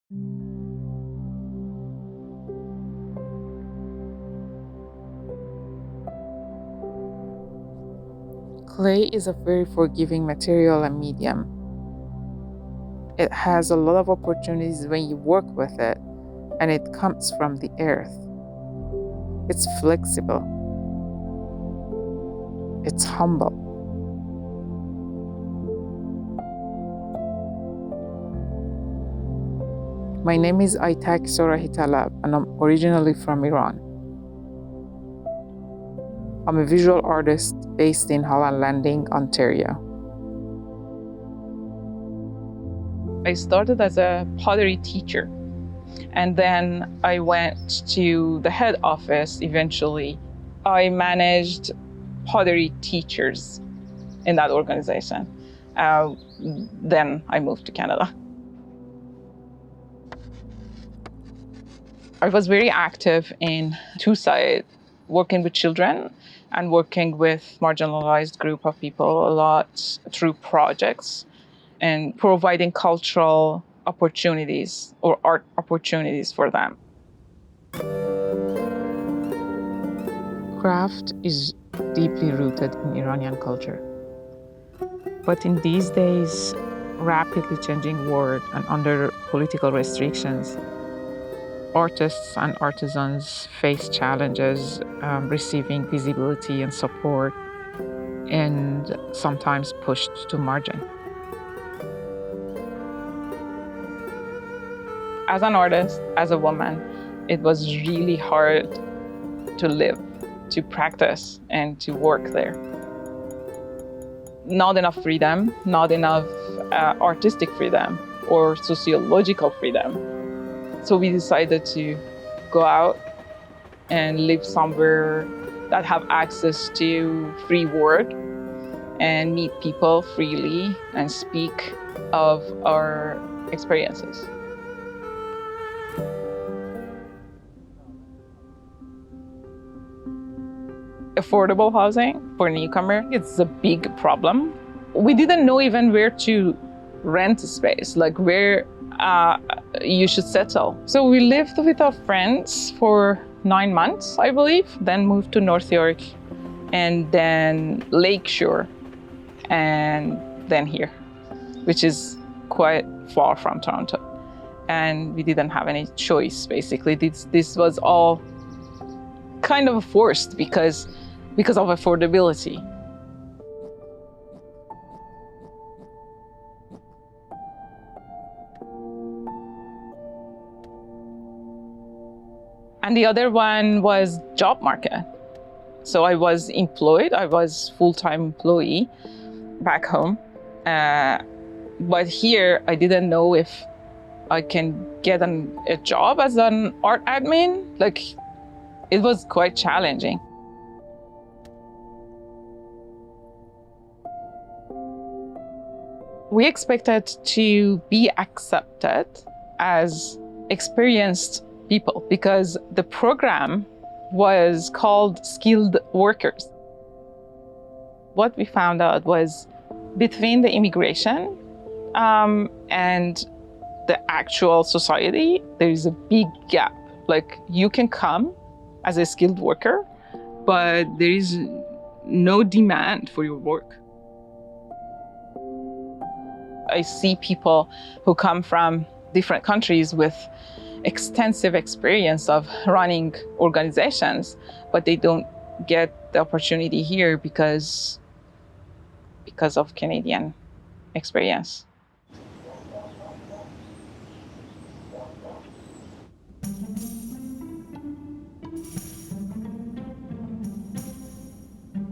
Clay is a very forgiving material and medium. It has a lot of opportunities when you work with it, and it comes from the earth. It's flexible. It's humble. My name is Aitak Sorahitalab, and I'm originally from Iran. I'm a visual artist based in Holland Landing, Ontario. I started as a pottery teacher, and then I went to the head office eventually. I managed pottery teachers in that organization. Then I moved to Canada. I was very active in two sides, working with children and working with marginalized group of people a lot through projects and providing cultural opportunities or art opportunities for them. Craft is deeply rooted in Iranian culture. But in these days, rapidly changing world and under political restrictions, artists and artisans face challenges receiving visibility and support, and sometimes pushed to margin. As an artist, as a woman, it was really hard to live, to practice, and to work there. Not enough freedom, not enough artistic freedom or sociological freedom. So we decided to go out and live somewhere that have access to free word and meet people freely and speak of our experiences. Affordable housing for newcomer, it's a big problem. We didn't know even where to rent a space, like where you should settle. So we lived with our friends for 9 months, I believe, then moved to North York and then Lakeshore and then here, which is quite far from Toronto. And we didn't have any choice, basically. This was all kind of forced because of affordability. And the other one was job market. So I was employed, I was full-time employee back home. But here I didn't know if I can get a job as an art admin. Like, it was quite challenging. We expected to be accepted as experienced people because the program was called skilled workers. What we found out was between the immigration and the actual society, there is a big gap. Like, you can come as a skilled worker, but there is no demand for your work. I see people who come from different countries with extensive experience of running organizations, but they don't get the opportunity here because of Canadian experience.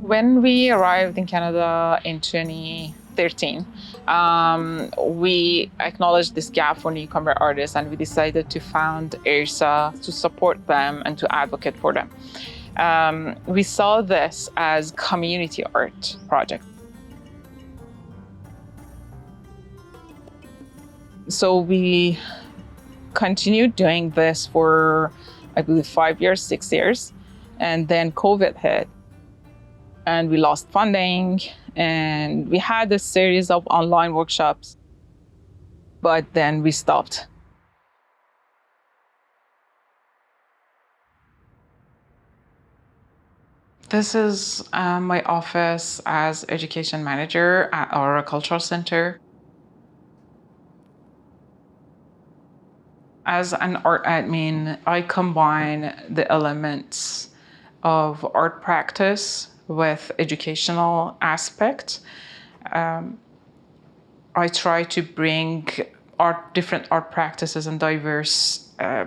When we arrived in Canada in 2013, we acknowledged this gap for newcomer artists, and we decided to found IRSA to support them and to advocate for them. We saw this as community art project. So we continued doing this for, I believe, 5 years, 6 years, and then COVID hit. And we lost funding, and we had a series of online workshops, but then we stopped. This is my office as education manager at our cultural center. As an art admin, I combine the elements of art practice with educational aspect. I try to bring different art practices and diverse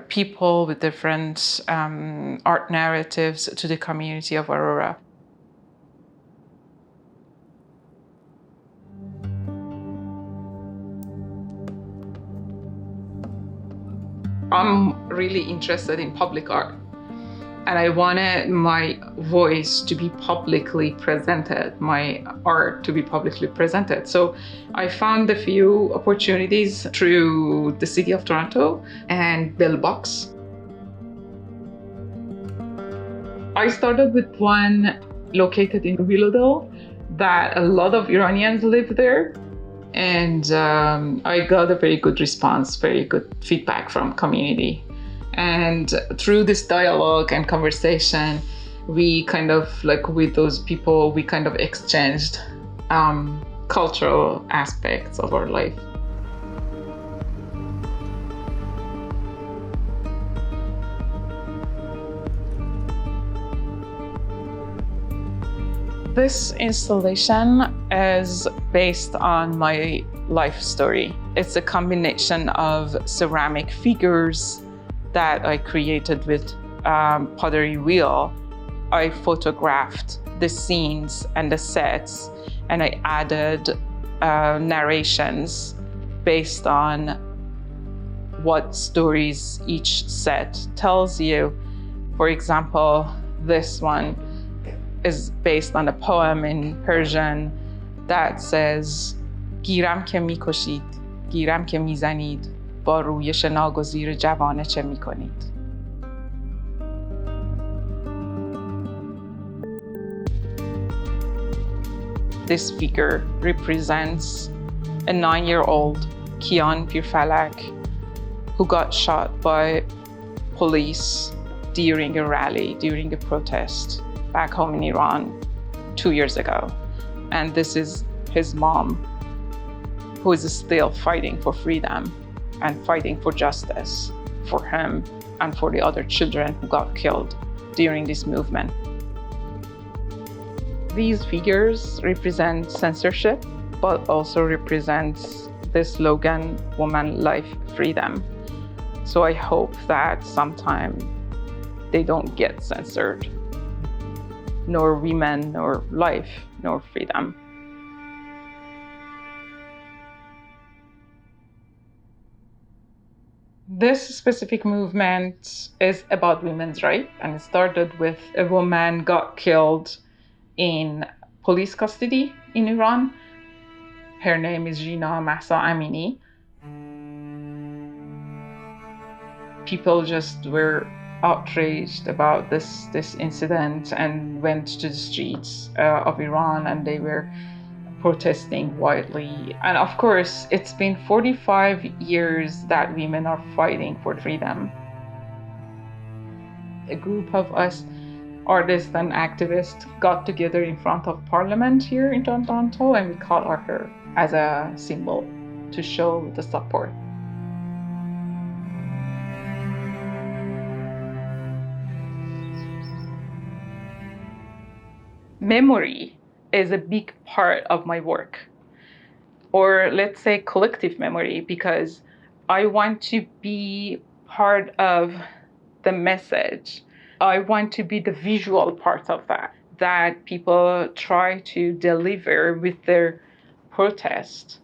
people with different art narratives to the community of Aurora. I'm really interested in public art, and I wanted my voice to be publicly presented, my art to be publicly presented. So I found a few opportunities through the City of Toronto and Billbox. I started with one located in Willowdale that a lot of Iranians live there. And I got a very good response, very good feedback from community. And through this dialogue and conversation, we kind of, like with those people, we kind of exchanged cultural aspects of our life. This installation is based on my life story. It's a combination of ceramic figures that I created with pottery wheel. I photographed the scenes and the sets, and I added narrations based on what stories each set tells you. For example, this one is based on a poem in Persian that says گیرم که میکشید گیرم که میزنید با رویش ناگزیر جوانه چه میکنید. This figure represents a 9-year-old Kian Pirfalak who got shot by police during a rally, during a protest back home in Iran 2 years ago. And this is his mom, who is still fighting for freedom and fighting for justice for him and for the other children who got killed during this movement. These figures represent censorship, but also represents the slogan, Woman, Life, Freedom. So I hope that sometime they don't get censored. Nor women, nor life, nor freedom. This specific movement is about women's rights, and it started with a woman got killed in police custody in Iran. Her name is Jina Mahsa Amini. People just were outraged about this incident and went to the streets of Iran, and they were protesting wildly. And of course, it's been 45 years that women are fighting for freedom. A group of us artists and activists got together in front of Parliament here in Toronto, and we called her as a symbol to show the support. Memory is a big part of my work, or let's say collective memory, because I want to be part of the message. I want to be the visual part of that people try to deliver with their protest.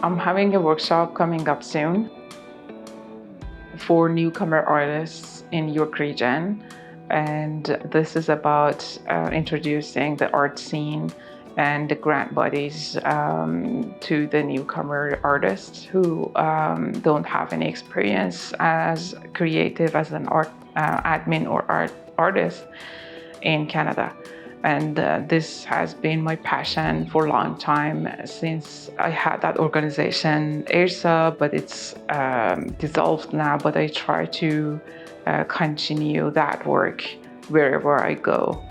I'm having a workshop coming up soon for newcomer artists in York region, and this is about introducing the art scene and the grant bodies to the newcomer artists who don't have any experience as creative as an art admin or art artist in Canada. And this has been my passion for a long time since I had that organization, IRSA, but it's dissolved now. But I try to continue that work wherever I go.